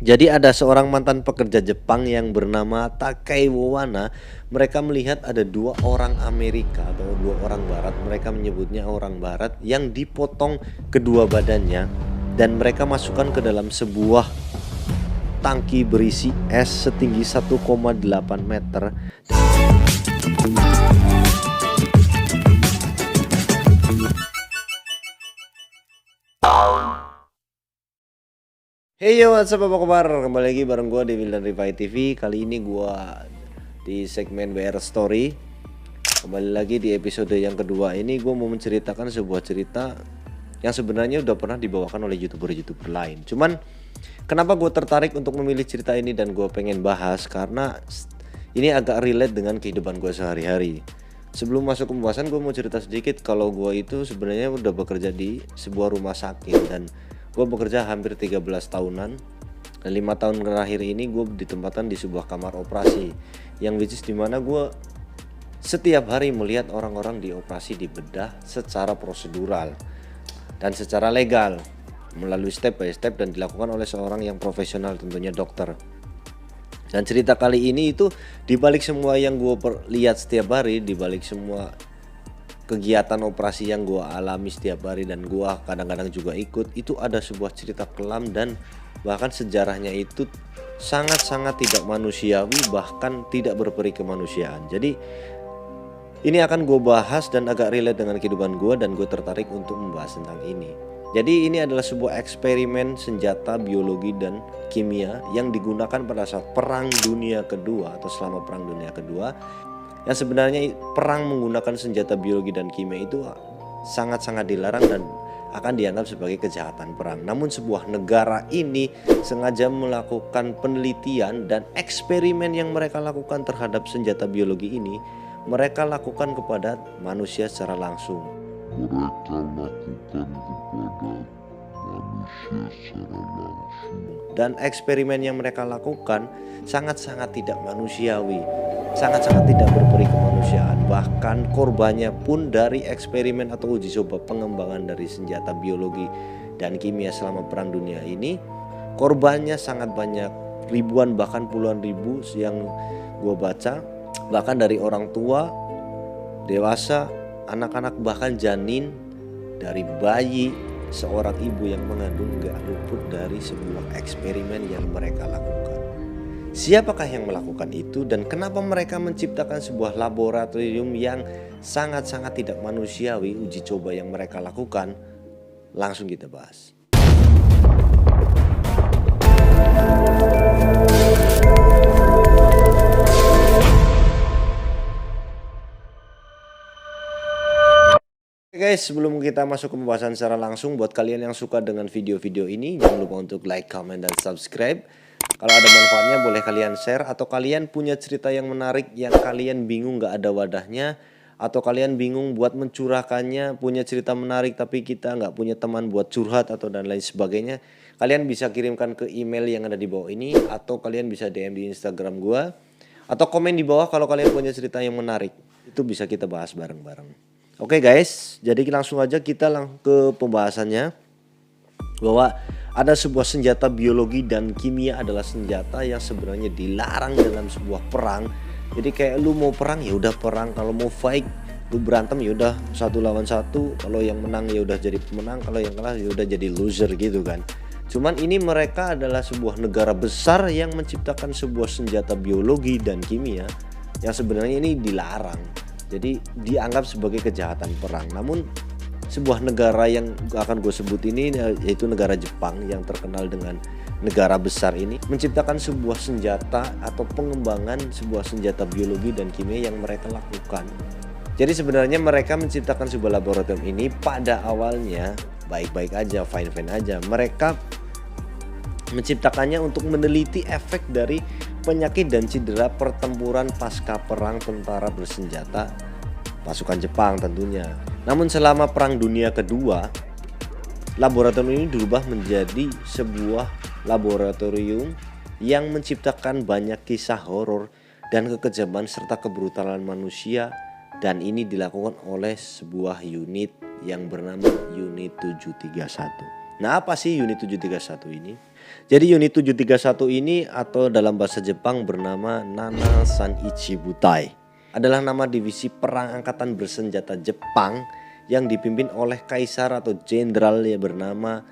Jadi ada seorang mantan pekerja Jepang yang bernama Takeiwo Wana. Mereka melihat ada dua orang Amerika atau dua orang Barat. Mereka menyebutnya orang Barat yang dipotong kedua badannya dan mereka masukkan ke dalam sebuah tangki berisi es setinggi 1,8 meter. Hey yo, what's up, apa kabar? Kembali lagi bareng gue di Wildan Rifai TV. Kali ini gue di segmen WR Story. Kembali lagi di episode yang kedua ini gue mau menceritakan sebuah cerita yang sebenarnya udah pernah dibawakan oleh YouTuber-YouTuber lain. Cuman kenapa gue tertarik untuk memilih cerita ini dan gue pengen bahas, karena ini agak relate dengan kehidupan gue sehari-hari. Sebelum masuk ke pembahasan, gue mau cerita sedikit kalau gue itu sebenarnya udah bekerja di sebuah rumah sakit dan gue bekerja hampir 13 tahunan. Dan 5 tahun terakhir ini gue ditempatkan di sebuah kamar operasi yang which is dimana gue setiap hari melihat orang-orang dioperasi dibedah secara prosedural dan secara legal melalui step by step dan dilakukan oleh seorang yang profesional, tentunya dokter. Dan cerita kali ini itu dibalik semua yang gue lihat setiap hari, dibalik semua kegiatan operasi yang gue alami setiap hari dan gue kadang-kadang juga ikut, itu ada sebuah cerita kelam dan bahkan sejarahnya itu sangat-sangat tidak manusiawi, bahkan tidak berperi kemanusiaan. Jadi ini akan gue bahas dan agak relate dengan kehidupan gue dan gue tertarik untuk membahas tentang ini. Jadi ini adalah sebuah eksperimen senjata biologi dan kimia yang digunakan pada saat Perang Dunia Kedua atau selama Perang Dunia Kedua. Yang sebenarnya perang menggunakan senjata biologi dan kimia itu sangat-sangat dilarang dan akan dianggap sebagai kejahatan perang. Namun sebuah negara ini sengaja melakukan penelitian dan eksperimen yang mereka lakukan terhadap senjata biologi ini, mereka lakukan kepada manusia secara langsung. Dan eksperimen yang mereka lakukan sangat-sangat tidak manusiawi, sangat-sangat tidak berperi kemanusiaan. Bahkan korbannya pun dari eksperimen atau uji coba pengembangan dari senjata biologi dan kimia selama Perang Dunia ini, korbannya sangat banyak, ribuan bahkan puluhan ribu yang gue baca. Bahkan dari orang tua, dewasa, anak-anak, bahkan janin, dari bayi, seorang ibu yang mengandung gak luput dari sebuah eksperimen yang mereka lakukan. Siapakah yang melakukan itu dan kenapa mereka menciptakan sebuah laboratorium yang sangat-sangat tidak manusiawi uji coba yang mereka lakukan? Langsung kita bahas. Oke guys, sebelum kita masuk ke pembahasan secara langsung, buat kalian yang suka dengan video-video ini, jangan lupa untuk like, comment, dan subscribe. Kalau ada manfaatnya boleh kalian share, atau kalian punya cerita yang menarik yang kalian bingung gak ada wadahnya, atau kalian bingung buat mencurahkannya, punya cerita menarik tapi kita gak punya teman buat curhat atau dan lain sebagainya, kalian bisa kirimkan ke email yang ada di bawah ini, atau kalian bisa DM di Instagram gua, atau komen di bawah kalau kalian punya cerita yang menarik. Itu bisa kita bahas bareng-bareng. Oke guys, jadi langsung aja kita ke pembahasannya. Bahwa ada sebuah senjata biologi dan kimia adalah senjata yang sebenarnya dilarang dalam sebuah perang. Jadi kayak lu mau perang ya udah perang, kalau mau fight lu berantem ya udah 1 lawan 1, kalau yang menang ya udah jadi pemenang, kalau yang kalah ya udah jadi loser gitu kan. Cuman ini mereka adalah sebuah negara besar yang menciptakan sebuah senjata biologi dan kimia yang sebenarnya ini dilarang. Jadi dianggap sebagai kejahatan perang. Namun sebuah negara yang akan gue sebut ini yaitu negara Jepang yang terkenal dengan negara besar ini menciptakan sebuah senjata atau pengembangan sebuah senjata biologi dan kimia yang mereka lakukan. Jadi sebenarnya mereka menciptakan sebuah laboratorium ini pada awalnya baik-baik aja, fine-fine aja. Mereka menciptakannya untuk meneliti efek dari penyakit dan cedera pertempuran pasca perang tentara bersenjata pasukan Jepang tentunya. Namun selama Perang Dunia Kedua, laboratorium ini dirubah menjadi sebuah laboratorium yang menciptakan banyak kisah horor dan kekejaman serta kebrutalan manusia, dan ini dilakukan oleh sebuah unit yang bernama Unit 731. Nah, apa sih Unit 731 ini? Jadi unit 731 ini atau dalam bahasa Jepang bernama Nana Sanichi Butai adalah nama divisi perang angkatan bersenjata Jepang yang dipimpin oleh kaisar atau jenderal yang bernama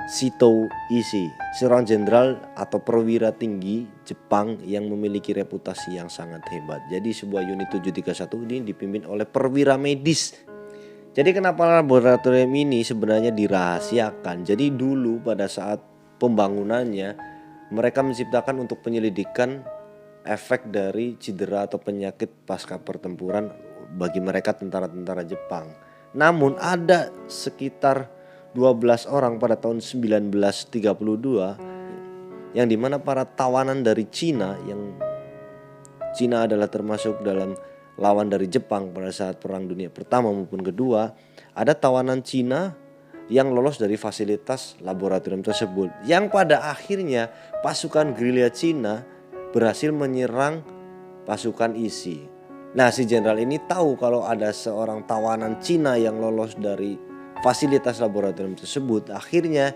Sito Ishii, seorang jenderal atau perwira tinggi Jepang yang memiliki reputasi yang sangat hebat. Jadi sebuah unit 731 ini dipimpin oleh perwira medis. Jadi kenapa laboratorium ini sebenarnya dirahasiakan? Jadi dulu pada saat pembangunannya mereka menciptakan untuk penyelidikan efek dari cedera atau penyakit pasca pertempuran bagi mereka tentara-tentara Jepang. Namun ada sekitar 12 orang pada tahun 1932 yang dimana para tawanan dari Cina, yang Cina adalah termasuk dalam lawan dari Jepang pada saat Perang Dunia Pertama maupun Kedua, ada tawanan Cina yang lolos dari fasilitas laboratorium tersebut, yang pada akhirnya pasukan gerilya Cina berhasil menyerang pasukan ISI. Nah, si jenderal ini tahu kalau ada seorang tawanan Cina yang lolos dari fasilitas laboratorium tersebut. Akhirnya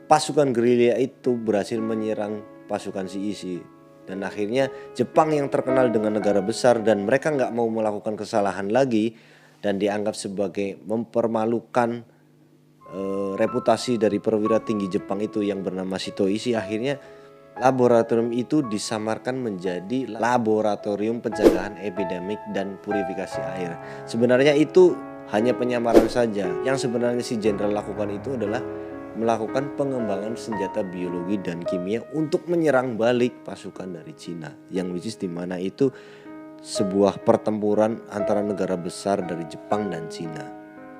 pasukan gerilya itu berhasil menyerang pasukan si ISI. Dan akhirnya Jepang yang terkenal dengan negara besar dan mereka nggak mau melakukan kesalahan lagi dan dianggap sebagai mempermalukan reputasi dari perwira tinggi Jepang itu yang bernama Sito Ishii. Akhirnya laboratorium itu disamarkan menjadi laboratorium pencegahan epidemik dan purifikasi air. Sebenarnya itu hanya penyamaran saja. Yang sebenarnya si jenderal lakukan itu adalah melakukan pengembangan senjata biologi dan kimia untuk menyerang balik pasukan dari Cina, yang which is dimana itu sebuah pertempuran antara negara besar dari Jepang dan Cina.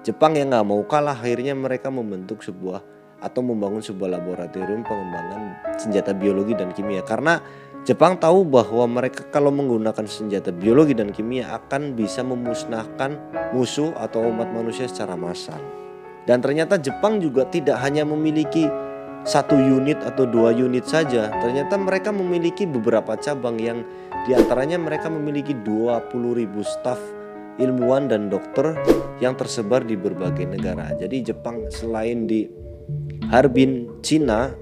Jepang yang gak mau kalah, akhirnya mereka membentuk sebuah atau membangun sebuah laboratorium pengembangan senjata biologi dan kimia, karena Jepang tahu bahwa mereka kalau menggunakan senjata biologi dan kimia akan bisa memusnahkan musuh atau umat manusia secara massal. Dan ternyata Jepang juga tidak hanya memiliki satu unit atau 2 unit saja. Ternyata mereka memiliki beberapa cabang yang diantaranya mereka memiliki 20.000 staf ilmuwan dan dokter yang tersebar di berbagai negara. Jadi Jepang selain di Harbin, Cina,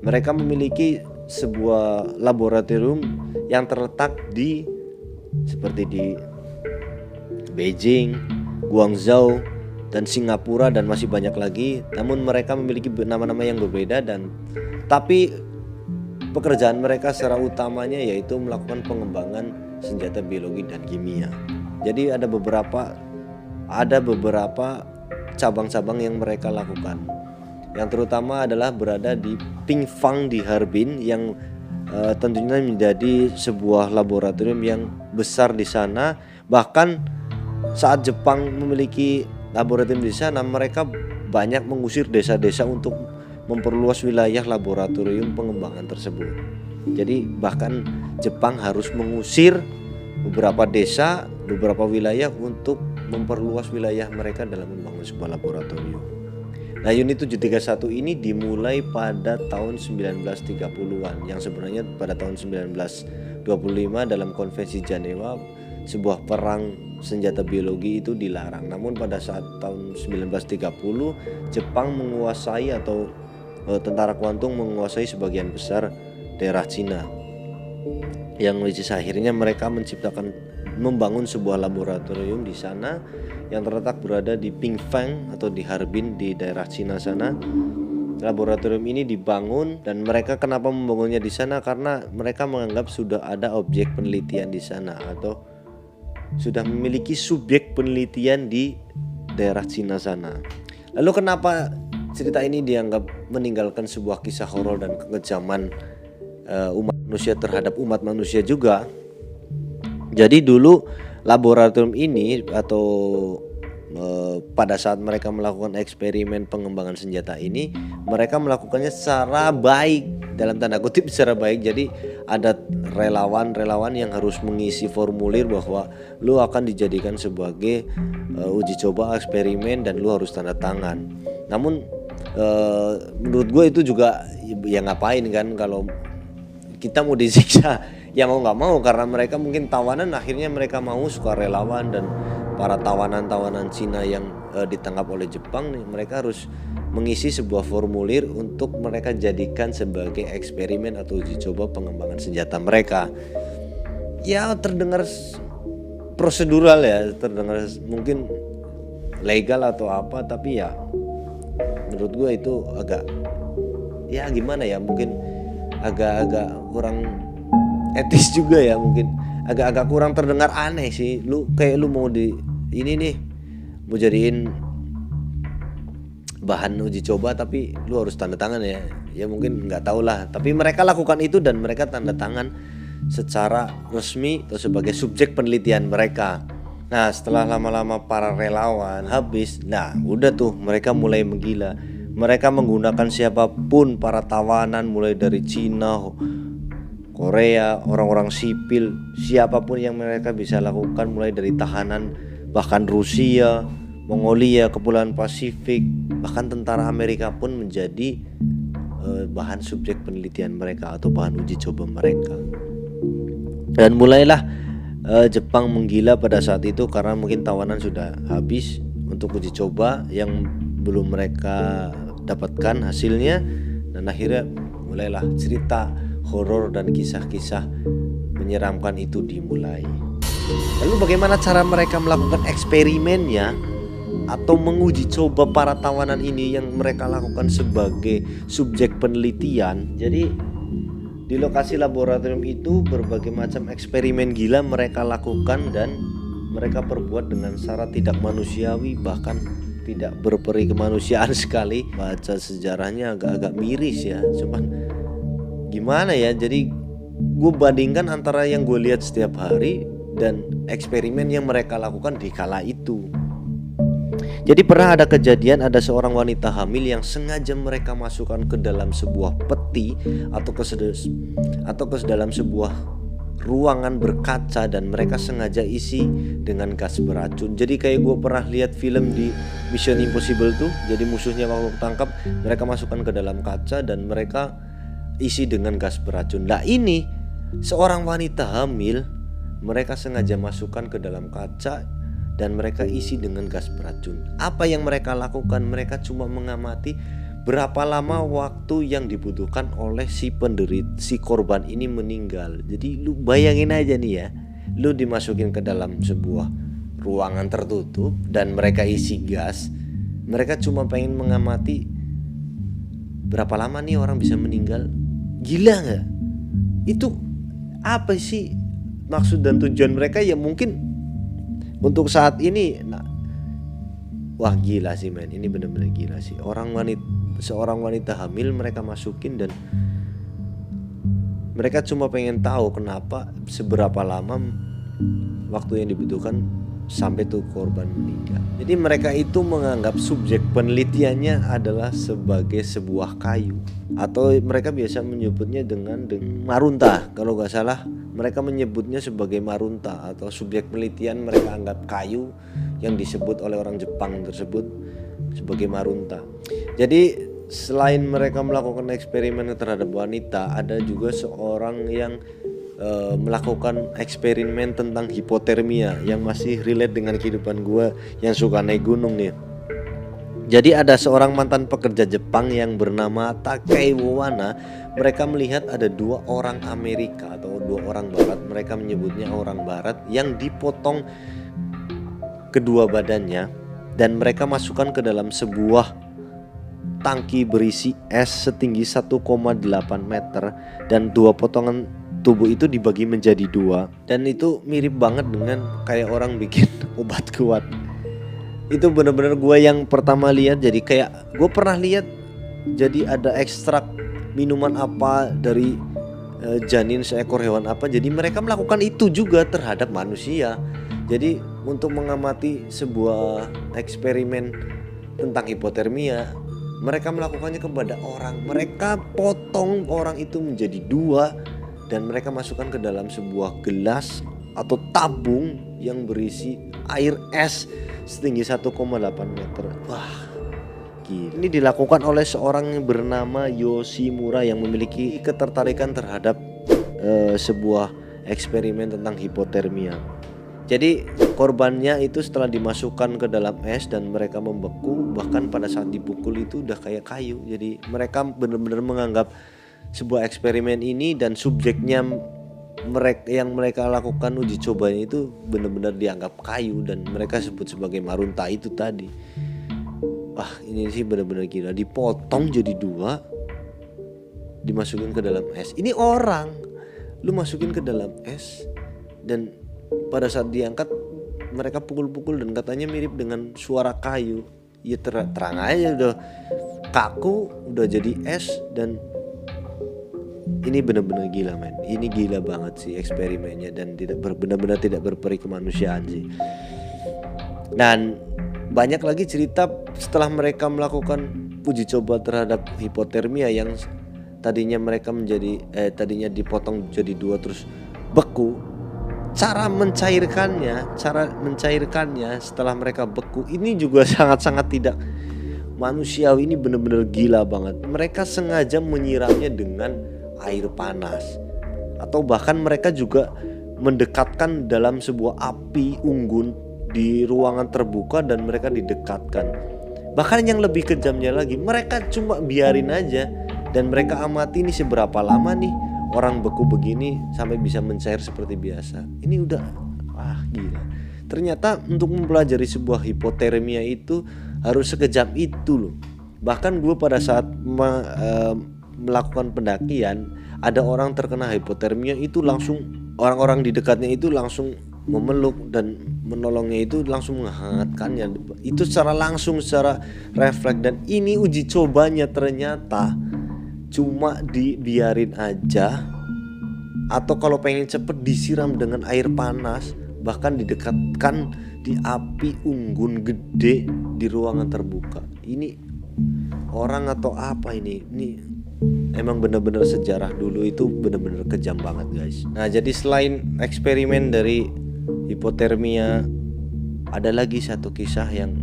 mereka memiliki sebuah laboratorium yang terletak di seperti di Beijing, Guangzhou, dan Singapura dan masih banyak lagi. Namun mereka memiliki nama-nama yang berbeda tapi pekerjaan mereka secara utamanya yaitu melakukan pengembangan senjata biologi dan kimia. Jadi ada beberapa cabang-cabang yang mereka lakukan. Yang terutama adalah berada di Pingfang di Harbin yang tentunya menjadi sebuah laboratorium yang besar di sana. Bahkan saat Jepang memiliki laboratorium di sana, mereka banyak mengusir desa-desa untuk memperluas wilayah laboratorium pengembangan tersebut. Jadi bahkan Jepang harus mengusir beberapa desa, beberapa wilayah untuk memperluas wilayah mereka dalam membangun sebuah laboratorium. Nah, unit 731 ini dimulai pada tahun 1930-an, yang sebenarnya pada tahun 1925 dalam konvensi Jenewa sebuah perang senjata biologi itu dilarang. Namun pada saat tahun 1930 Jepang menguasai atau tentara Kuantung menguasai sebagian besar daerah Cina, yang akhirnya mereka membangun sebuah laboratorium di sana yang terletak berada di Pingfang atau di Harbin di daerah Cina sana. Laboratorium ini dibangun dan mereka kenapa membangunnya di sana? Karena mereka menganggap sudah ada objek penelitian di sana atau sudah memiliki subjek penelitian di daerah Cina sana. Lalu kenapa cerita ini dianggap meninggalkan sebuah kisah horor dan kekejaman umat manusia terhadap umat manusia juga? Jadi dulu laboratorium ini atau pada saat mereka melakukan eksperimen pengembangan senjata ini, mereka melakukannya secara baik, dalam tanda kutip secara baik. Jadi ada relawan yang harus mengisi formulir bahwa lu akan dijadikan sebagai uji coba eksperimen dan lu harus tanda tangan. Namun menurut gue itu juga ya ngapain kan, kalau kita mau disiksa ya mau nggak mau, karena mereka mungkin tawanan, akhirnya mereka mau suka relawan dan para tawanan-tawanan Cina yang ditangkap oleh Jepang nih, mereka harus mengisi sebuah formulir untuk mereka jadikan sebagai eksperimen atau uji coba pengembangan senjata mereka. Ya terdengar prosedural ya, terdengar mungkin legal atau apa, tapi ya menurut gue itu agak ya gimana ya, mungkin agak-agak kurang etis juga ya, mungkin agak-agak kurang terdengar aneh sih. Lu mau di ini nih, mau jadiin bahan uji coba tapi lu harus tanda tangan ya mungkin nggak tahu lah, tapi mereka lakukan itu dan mereka tanda tangan secara resmi atau sebagai subjek penelitian mereka. Nah setelah lama-lama para relawan habis, nah udah tuh mereka mulai menggila. Mereka menggunakan siapapun para tawanan, mulai dari Cina, Korea, orang-orang sipil, siapapun yang mereka bisa lakukan, mulai dari tahanan bahkan Rusia, Mongolia, Kepulauan Pasifik, bahkan tentara Amerika pun menjadi bahan subjek penelitian mereka atau bahan uji coba mereka. Dan mulailah Jepang menggila pada saat itu karena mungkin tawanan sudah habis untuk uji coba yang belum mereka dapatkan hasilnya, dan akhirnya mulailah cerita horor dan kisah-kisah menyeramkan itu dimulai. Lalu bagaimana cara mereka melakukan eksperimennya atau menguji coba para tawanan ini yang mereka lakukan sebagai subjek penelitian? Jadi di lokasi laboratorium itu berbagai macam eksperimen gila mereka lakukan dan mereka perbuat dengan syarat tidak manusiawi, bahkan tidak berperi kemanusiaan sekali. Baca sejarahnya agak-agak miris ya, cuman gimana ya, jadi gue bandingkan antara yang gue lihat setiap hari dan eksperimen yang mereka lakukan di kala itu. Jadi pernah ada kejadian, ada seorang wanita hamil yang sengaja mereka masukkan ke dalam sebuah peti atau ke dalam sebuah ruangan berkaca, dan mereka sengaja isi dengan gas beracun. Jadi kayak gue pernah lihat film di Mission Impossible tuh, jadi musuhnya waktu tangkap mereka masukkan ke dalam kaca dan mereka isi dengan gas beracun. Nah ini seorang wanita hamil mereka sengaja masukkan ke dalam kaca dan mereka isi dengan gas beracun. Apa yang mereka lakukan? Mereka cuma mengamati berapa lama waktu yang dibutuhkan oleh si korban ini meninggal. Jadi lu bayangin aja nih ya, lu dimasukin ke dalam sebuah ruangan tertutup dan mereka isi gas. Mereka cuma pengen mengamati berapa lama nih orang bisa meninggal. Gila gak? Itu apa sih maksud dan tujuan mereka? Ya mungkin untuk saat ini, nah, wah gila sih men, ini bener-bener gila sih. Seorang wanita hamil mereka masukin dan mereka cuma pengen tahu kenapa seberapa lama waktu yang dibutuhkan sampai tuh korban meninggal. Jadi mereka itu menganggap subjek penelitiannya adalah sebagai sebuah kayu, atau mereka biasa menyebutnya dengan marunta. Kalau gak salah mereka menyebutnya sebagai marunta, atau subjek penelitian mereka anggap kayu yang disebut oleh orang Jepang tersebut sebagai marunta. Jadi selain mereka melakukan eksperimen terhadap wanita, ada juga seorang yang melakukan eksperimen tentang hipotermia yang masih relate dengan kehidupan gue yang suka naik gunung nih. Jadi ada seorang mantan pekerja Jepang yang bernama Takeiwo Wana. Mereka melihat ada 2 orang Amerika atau 2 orang Barat, mereka menyebutnya orang Barat, yang dipotong kedua badannya dan mereka masukkan ke dalam sebuah tangki berisi es setinggi 1,8 meter, dan 2 potongan tubuh itu dibagi menjadi 2, dan itu mirip banget dengan kayak orang bikin obat kuat. Itu bener-bener gue yang pertama lihat. Jadi kayak gue pernah lihat, jadi ada ekstrak minuman apa dari janin seekor hewan apa. Jadi mereka melakukan itu juga terhadap manusia. Jadi untuk mengamati sebuah eksperimen tentang hipotermia, mereka melakukannya kepada orang. Mereka potong orang itu menjadi 2 dan mereka masukkan ke dalam sebuah gelas atau tabung yang berisi air es setinggi 1,8 meter. Wah, gila. Ini dilakukan oleh seorang yang bernama Yoshimura yang memiliki ketertarikan terhadap sebuah eksperimen tentang hipotermia. Jadi korbannya itu setelah dimasukkan ke dalam es dan mereka membeku, bahkan pada saat dipukul itu udah kayak kayu. Jadi mereka benar-benar menganggap sebuah eksperimen ini dan subjeknya mereka lakukan uji cobanya itu benar-benar dianggap kayu dan mereka sebut sebagai marunta itu tadi. Wah, ini sih benar-benar gila, dipotong jadi 2, dimasukin ke dalam es. Ini orang lu masukin ke dalam es dan pada saat diangkat mereka pukul-pukul dan katanya mirip dengan suara kayu. Ya terang aja udah kaku, udah jadi es. Dan ini benar-benar gila men. Ini gila banget sih eksperimennya dan benar-benar tidak berperi kemanusiaan sih. Dan banyak lagi cerita setelah mereka melakukan uji coba terhadap hipotermia yang tadinya mereka tadinya dipotong jadi 2 terus beku. Cara mencairkannya setelah mereka beku ini juga sangat-sangat tidak manusiawi. Ini benar-benar gila banget. Mereka sengaja menyiramnya dengan air panas, atau bahkan mereka juga mendekatkan dalam sebuah api unggun di ruangan terbuka dan mereka didekatkan. Bahkan yang lebih kejamnya lagi, mereka cuma biarin aja dan mereka amati nih seberapa lama nih orang beku begini sampai bisa mencair seperti biasa. Ini udah gila. Ternyata untuk mempelajari sebuah hipotermia itu harus sekejam itu loh. Bahkan gue pada saat melakukan pendakian, ada orang terkena hipotermia itu langsung orang-orang di dekatnya itu langsung memeluk dan menolongnya, itu langsung menghangatkannya. Itu secara langsung, secara refleks. Dan ini uji cobanya ternyata cuma dibiarin aja, atau kalau pengen cepet disiram dengan air panas, bahkan didekatkan di api unggun gede di ruangan terbuka. Ini orang atau apa ini? Ini emang benar-benar sejarah dulu itu benar-benar kejam banget guys. Nah, jadi selain eksperimen dari hipotermia, ada lagi satu kisah yang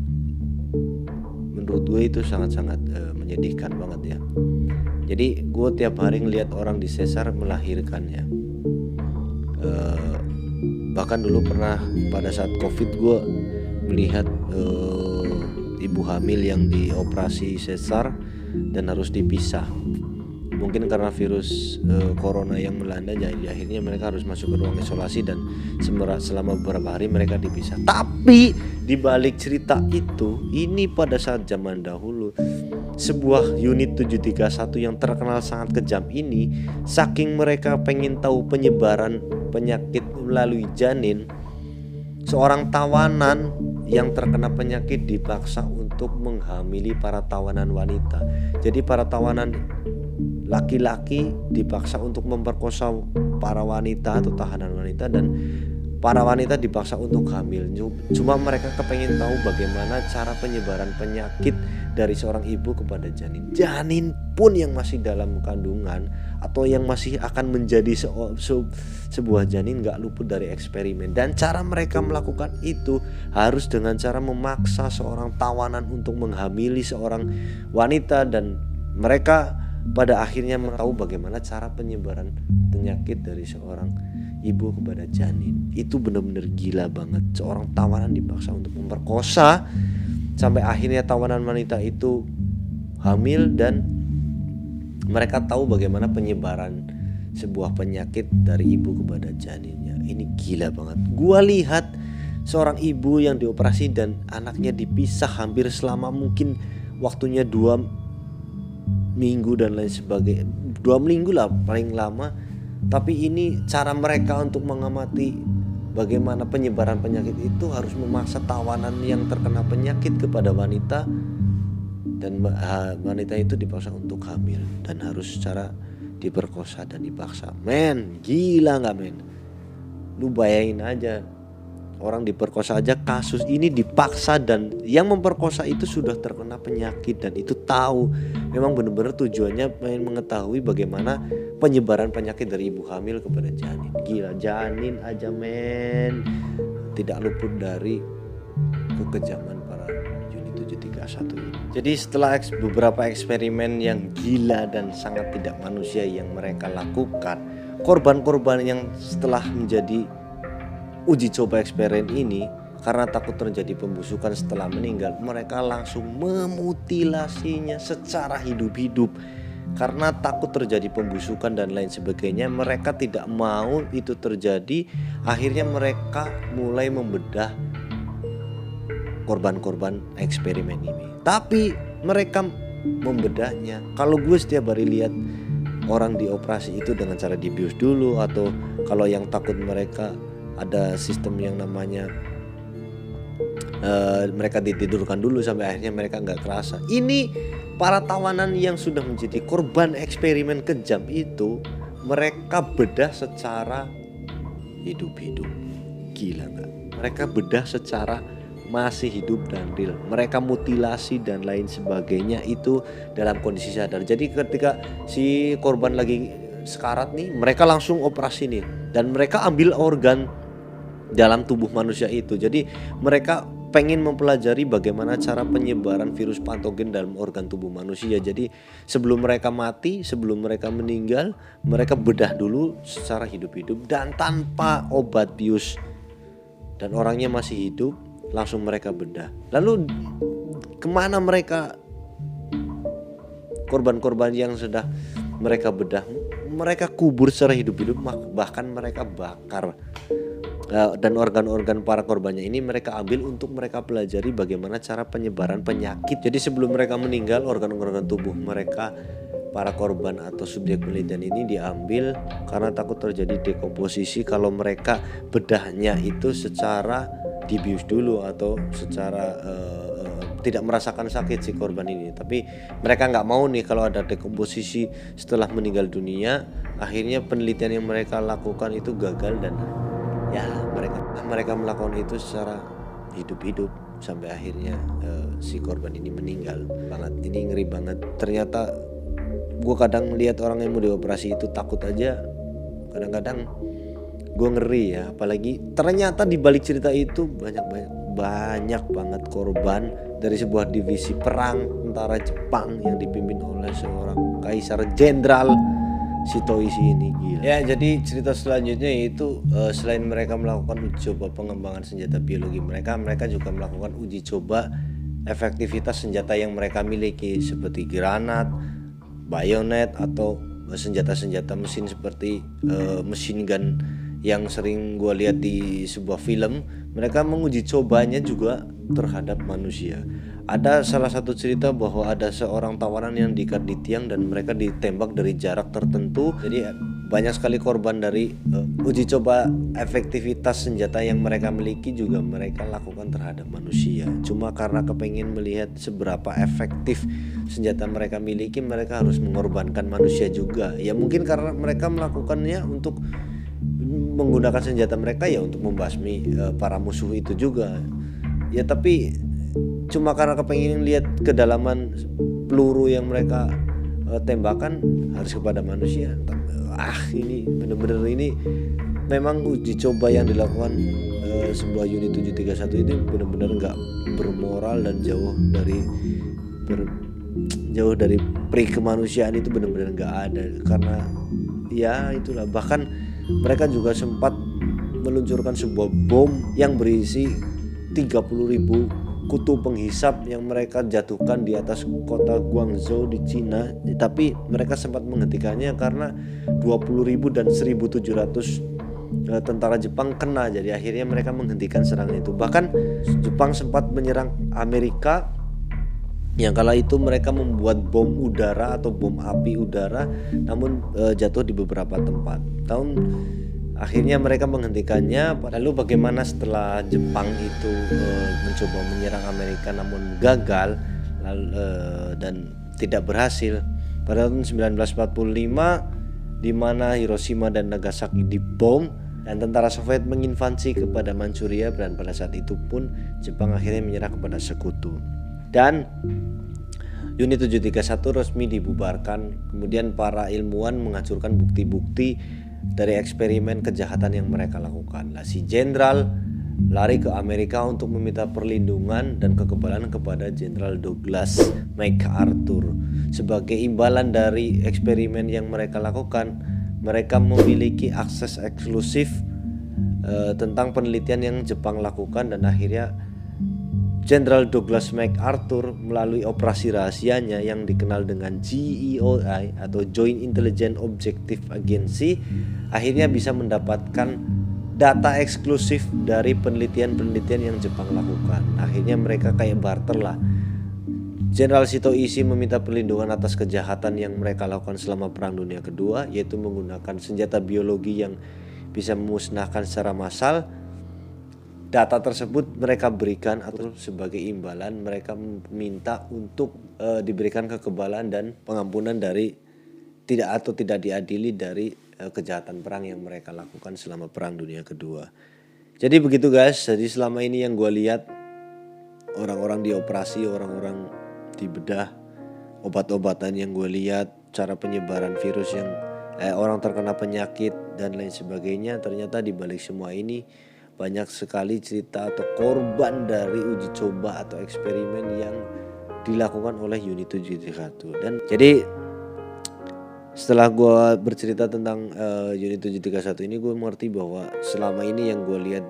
menurut gue itu sangat-sangat menyedihkan banget ya. Jadi gue tiap hari ngeliat orang disesar melahirkannya. Bahkan dulu pernah pada saat COVID gue melihat ibu hamil yang dioperasi sesar dan harus dipisah. Mungkin karena virus corona yang melanda, jadi akhirnya mereka harus masuk ke ruang isolasi dan selama beberapa hari mereka dipisah. Tapi di balik cerita itu, ini pada saat zaman dahulu sebuah unit 731 yang terkenal sangat kejam ini, saking mereka pengen tahu penyebaran penyakit melalui janin, seorang tawanan yang terkena penyakit dipaksa untuk menghamili para tawanan wanita. Jadi para tawanan laki-laki dipaksa untuk memperkosa para wanita atau tahanan wanita, dan para wanita dipaksa untuk hamil. Cuma mereka kepengen tahu bagaimana cara penyebaran penyakit dari seorang ibu kepada janin. Janin pun yang masih dalam kandungan atau yang masih akan menjadi sebuah janin gak luput dari eksperimen. Dan cara mereka melakukan itu harus dengan cara memaksa seorang tawanan untuk menghamili seorang wanita, dan mereka pada akhirnya tahu bagaimana cara penyebaran penyakit dari seorang ibu kepada janin. Itu benar-benar gila banget. Seorang tawanan dipaksa untuk memperkosa sampai akhirnya tawanan wanita itu hamil, dan mereka tahu bagaimana penyebaran sebuah penyakit dari ibu kepada janinnya. Ini gila banget. Gua lihat seorang ibu yang dioperasi dan anaknya dipisah hampir selama mungkin waktunya 2 minggu dan lain sebagainya, 2 minggu lah paling lama. Tapi ini cara mereka untuk mengamati bagaimana penyebaran penyakit itu harus memaksa tawanan yang terkena penyakit kepada wanita, dan wanita itu dipaksa untuk hamil dan harus secara diperkosa dan dipaksa. Men, gila gak men? Lu bayangin aja, orang diperkosa aja kasus ini dipaksa, dan yang memperkosa itu sudah terkena penyakit dan itu tahu. Memang benar-benar tujuannya pengen mengetahui bagaimana penyebaran penyakit dari ibu hamil kepada janin. Gila, janin aja men tidak luput dari kekejaman para unit 731 ini. Jadi setelah beberapa eksperimen yang gila dan sangat tidak manusia yang mereka lakukan, korban-korban yang setelah menjadi uji coba eksperimen ini karena takut terjadi pembusukan setelah meninggal, mereka langsung memutilasinya secara hidup-hidup. Karena takut terjadi pembusukan dan lain sebagainya, mereka tidak mau itu terjadi. Akhirnya mereka mulai membedah korban-korban eksperimen ini. Tapi mereka membedahnya, kalau gue setiap hari lihat orang dioperasi itu dengan cara dibius dulu, atau kalau yang takut mereka ada sistem yang namanya mereka ditidurkan dulu sampai akhirnya mereka nggak kerasa. Ini para tawanan yang sudah menjadi korban eksperimen kejam itu mereka bedah secara hidup-hidup. Gila nggak? Mereka bedah secara masih hidup dan real. Mereka mutilasi dan lain sebagainya itu dalam kondisi sadar. Jadi ketika si korban lagi sekarat nih, mereka langsung operasi nih, dan mereka ambil organ dalam tubuh manusia itu. Jadi mereka pengen mempelajari bagaimana cara penyebaran virus patogen dalam organ tubuh manusia. Jadi sebelum mereka mati, sebelum mereka meninggal, mereka bedah dulu secara hidup-hidup dan tanpa obat bius, dan orangnya masih hidup, langsung mereka bedah. Lalu kemana mereka, korban-korban yang sudah mereka bedah? Mereka kubur secara hidup-hidup, bahkan mereka bakar. Dan organ-organ para korbannya ini mereka ambil untuk mereka pelajari bagaimana cara penyebaran penyakit. Jadi sebelum mereka meninggal, organ-organ tubuh mereka, para korban atau subjek penelitian ini diambil karena takut terjadi dekomposisi kalau mereka bedahnya itu secara dibius dulu atau secara tidak merasakan sakit si korban ini. Tapi mereka nggak mau nih kalau ada dekomposisi setelah meninggal dunia. Akhirnya penelitian yang mereka lakukan itu gagal, dan ya mereka melakukan itu secara hidup-hidup sampai akhirnya si korban ini meninggal. Ini ngeri banget. Ternyata gue kadang melihat orang yang mau dioperasi itu takut aja, kadang-kadang gue ngeri ya. Apalagi ternyata di balik cerita itu banyak banget korban dari sebuah divisi perang tentara Jepang yang dipimpin oleh seorang kaisar jenderal Shitoishi ini. Gila. Ya, jadi cerita selanjutnya yaitu selain mereka melakukan uji coba pengembangan senjata biologi mereka juga melakukan uji coba efektivitas senjata yang mereka miliki seperti granat, bayonet, atau senjata-senjata mesin seperti machine gun yang sering gue lihat di sebuah film. Mereka menguji cobanya juga terhadap manusia. Ada salah satu cerita bahwa ada seorang tawanan yang diikat di tiang dan mereka ditembak dari jarak tertentu. Jadi banyak sekali korban dari uji coba efektivitas senjata yang mereka miliki juga mereka lakukan terhadap manusia. Cuma karena kepengen melihat seberapa efektif senjata mereka miliki, mereka harus mengorbankan manusia juga. Ya mungkin karena mereka melakukannya untuk menggunakan senjata mereka ya untuk membasmi para musuh itu juga. Ya tapi cuma karena kepengen lihat kedalaman peluru yang mereka tembakan harus kepada manusia. Ini bener-bener ini memang uji coba yang dilakukan sebuah unit 731 ini bener-bener nggak bermoral dan jauh dari pri kemanusiaan. Itu bener-bener nggak ada, karena ya itulah. Bahkan mereka juga sempat meluncurkan sebuah bom yang berisi 30.000 kutu penghisap yang mereka jatuhkan di atas kota Guangzhou di Cina. Tapi mereka sempat menghentikannya karena 20.000 dan 1.700 tentara Jepang kena. Jadi akhirnya mereka menghentikan serangan itu. Bahkan Jepang sempat menyerang Amerika, yang kala itu mereka membuat bom udara atau bom api udara, namun jatuh di beberapa tempat. Akhirnya mereka menghentikannya. Lalu bagaimana setelah Jepang itu mencoba menyerang Amerika namun gagal dan tidak berhasil pada tahun 1945, di mana Hiroshima dan Nagasaki dibom dan tentara Soviet menginvasi kepada Manchuria, dan pada saat itu pun Jepang akhirnya menyerah kepada sekutu dan unit 731 resmi dibubarkan. Kemudian para ilmuwan menghancurkan bukti-bukti dari eksperimen kejahatan yang mereka lakukan. Si jenderal lari ke Amerika untuk meminta perlindungan dan kekebalan kepada Jenderal Douglas MacArthur. Sebagai imbalan dari eksperimen yang mereka lakukan, mereka memiliki akses eksklusif tentang penelitian yang Jepang lakukan, dan akhirnya Jenderal Douglas MacArthur melalui operasi rahasianya yang dikenal dengan JIOI atau Joint Intelligence Objective Agency akhirnya bisa mendapatkan data eksklusif dari penelitian-penelitian yang Jepang lakukan. Akhirnya mereka kayak barter lah. Jenderal Shito Ishii meminta perlindungan atas kejahatan yang mereka lakukan selama Perang Dunia Kedua, yaitu menggunakan senjata biologi yang bisa memusnahkan secara massal. Data tersebut mereka berikan atau sebagai imbalan mereka minta untuk diberikan kekebalan dan pengampunan dari tidak diadili dari kejahatan perang yang mereka lakukan selama Perang Dunia Kedua. Jadi begitu guys, jadi selama ini yang gue lihat orang-orang dioperasi, orang-orang dibedah, obat-obatan yang gue lihat, cara penyebaran virus yang orang terkena penyakit dan lain sebagainya, ternyata di balik semua ini banyak sekali cerita atau korban dari uji coba atau eksperimen yang dilakukan oleh unit 731. Dan jadi setelah gue bercerita tentang unit 731 ini, gue mengerti bahwa selama ini yang gue lihat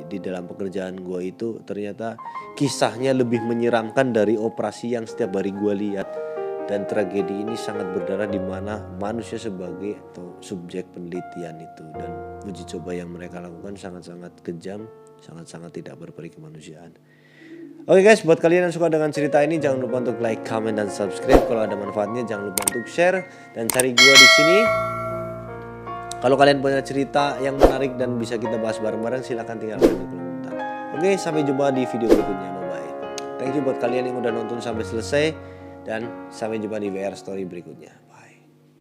di dalam pekerjaan gue itu ternyata kisahnya lebih menyeramkan dari operasi yang setiap hari gue lihat. Dan tragedi ini sangat berdarah di mana manusia sebagai atau subjek penelitian itu, dan uji coba yang mereka lakukan sangat-sangat kejam, sangat-sangat tidak berperi kemanusiaan. Oke guys, buat kalian yang suka dengan cerita ini jangan lupa untuk like, comment, dan subscribe. Kalau ada manfaatnya jangan lupa untuk share dan cari gua di sini. Kalau kalian punya cerita yang menarik dan bisa kita bahas bareng-bareng, silahkan tinggalkan di kolom komentar. Oke, sampai jumpa di video berikutnya. Bye bye. Thank you buat kalian yang udah nonton sampai selesai. Dan sampai jumpa di VR Story berikutnya.